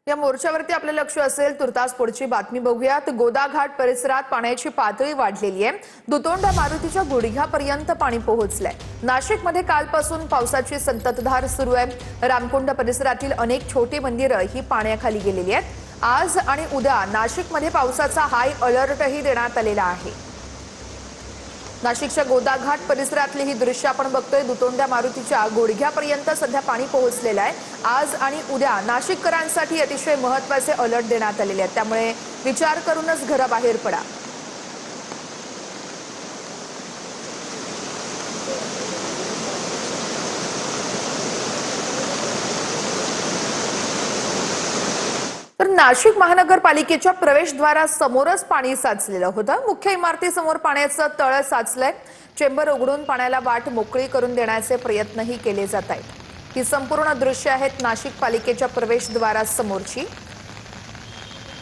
या मोर्चावरती आपलं लक्ष असेल तुर्तास पुढची बातमी बघूयात। गोदाघाट परिसरात पाण्याची पातळी वाढलेली आहे। दुतोंड्या मारुतीच्या गुडघ्यापर्यंत पाणी पोहोचलंय। नाशिकमध्ये कालपासून पावसाची संततधार सुरू आहे। रामकुंड परिसरातील अनेक छोटी मंदिरं ही पाण्याखाली गेलेली आहेत। आज आणि उद्या नाशिकमध्ये पावसाचा हाय अलर्टही देण्यात आलेला आहे। नाशिकच्या गोदाघाट परिसरातली ही दृश्य आपण बघतोय। दुतोंड्या मारुतीच्या गुडघ्यापर्यंत सध्या पाणी पोहोचलेलं आहे। आज आणि उद्या नाशिककरांसाठी अतिशय महत्त्वाचे अलर्ट देण्यात आलेले आहेत, त्यामुळे विचार करूनच घराबाहेर पडा। तर नाशिक महानगरपालिकेच्या प्रवेशद्वारासमोरच पाणी साचलेलं होतं। मुख्य इमारतीसमोर पाण्याचं तळ साचलंय। चेंबर उघडून पाण्याला वाट मोकळी करून देण्याचे प्रयत्नही केले जात आहेत। ही संपूर्ण दृश्य आहेत नाशिक पालिकेच्या प्रवेशद्वारासमोरची।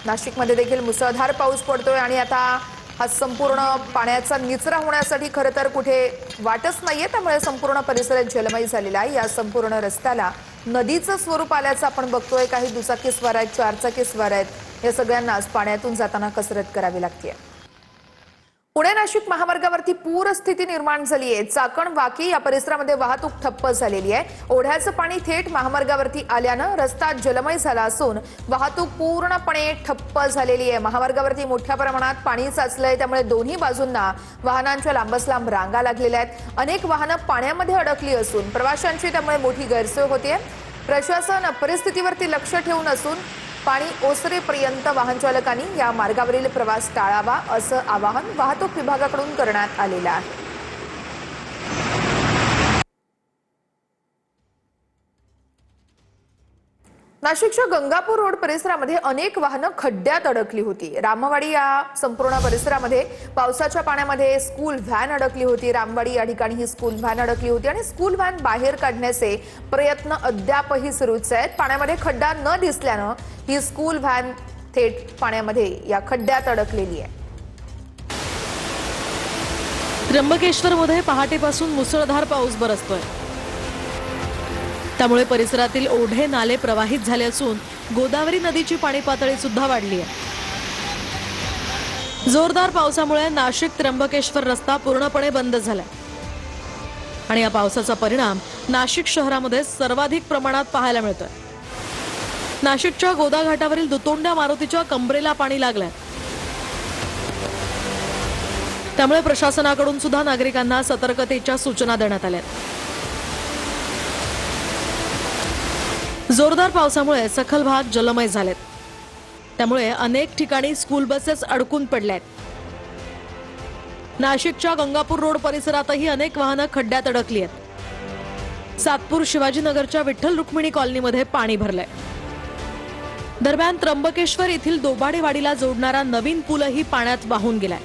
नाशिकमध्ये देखील मुसळधार पाऊस पडतोय आणि आता हा संपूर्ण पाण्याचा निचरा होण्यासाठी खरं तर कुठे वाटच नाहीये, त्यामुळे संपूर्ण परिसर जलमय झालेला आहे। या संपूर्ण रस्त्याला नदीचं स्वरूप आल्याचं आपण बघतोय। काही दुचाकी स्वार आहेत, चारचाकी स्वार आहेत, या सगळ्यांनाच पाण्यातून जाताना कसरत करावी लागते। पुणे नाशिक महामार्गावरती पूर स्थिती निर्माण झाली आहे। चाकण वाकी या परिसरामध्ये वाहतूक ठप्प झालेली आहे। ओढ्याचं पाणी थेट महामार्गावरती आल्यानं रस्ता जलमय झाला असून वाहतूक पूर्णपणे ठप्प झालेली आहे। महामार्गावरती मोठ्या प्रमाणात पाणी साचलंय, त्यामुळे दोन्ही बाजूंना वाहनांच्या लांबच लांब रांगा लागलेल्या आहेत। अनेक वाहनं पाण्यामध्ये अडकली असून प्रवाशांची त्यामुळे मोठी गैरसोय होते। प्रशासन परिस्थितीवरती लक्ष ठेवून असून पाणी ओसरेपर्यंत वाहन चालकांनी या मार्गावरील प्रवास टाळावा असं आवाहन वाहतूक विभागाकडून करण्यात आलेलं आहे। नाशिकच्या गंगापूर रोड परिसरामध्ये अनेक वाहनं खड्ड्यात अडकली होती। रामवाडी या संपूर्ण परिसरामध्ये पावसाच्या पाण्यामध्ये स्कूल व्हॅन अडकली होती। रामवाडी या ठिकाणी ही स्कूल व्हॅन अडकली होती आणि स्कूल व्हॅन बाहेर काढण्याचे प्रयत्न अद्यापही सुरूच आहेत। पाण्यामध्ये खड्डा न दिसल्यानं ही स्कूल व्हॅन थेट पाण्यामध्ये या खड्ड्यात अडकलेली आहे। त्र्यंबकेश्वरमध्ये पहाटेपासून मुसळधार पाऊस बरसतोय, त्यामुळे परिसरातील ओढे नाले प्रवाहित झाले असून गोदावरी नदीची पाणी पातळी सुद्धा वाढली आहे। जोरदार पावसामुळे नाशिक त्र्यंबकेश्वर रस्ता पूर्णपणे बंद झालाय आणि या पावसाचा परिणाम नाशिक शहरामध्ये सर्वाधिक प्रमाणात पाहायला मिळतोय। नाशिकच्या गोदाघाटावरील दुतोंड्या मारुतीच्या कमरेला पाणी लागलंय, त्यामुळे प्रशासनाकडून सुद्धा नागरिकांना सतर्कतेच्या सूचना देण्यात आल्या। जोरदार पावसामुळे सखल भाग जलमय झालेत, त्यामुळे अनेक ठिकाणी स्कूल बसेस अडकून पडल्यात। नाशिकच्या गंगापूर रोड परिसरातही अनेक वाहनं खड्ड्यात अडकली आहेत। सातपूर शिवाजीनगरच्या विठ्ठल रुक्मिणी कॉलनीमध्ये पाणी भरलंय। दरम्यान त्र्यंबकेश्वर येथील दोबाडेवाडीला जोडणारा नवीन पूलही पाण्यात वाहून गेलाय।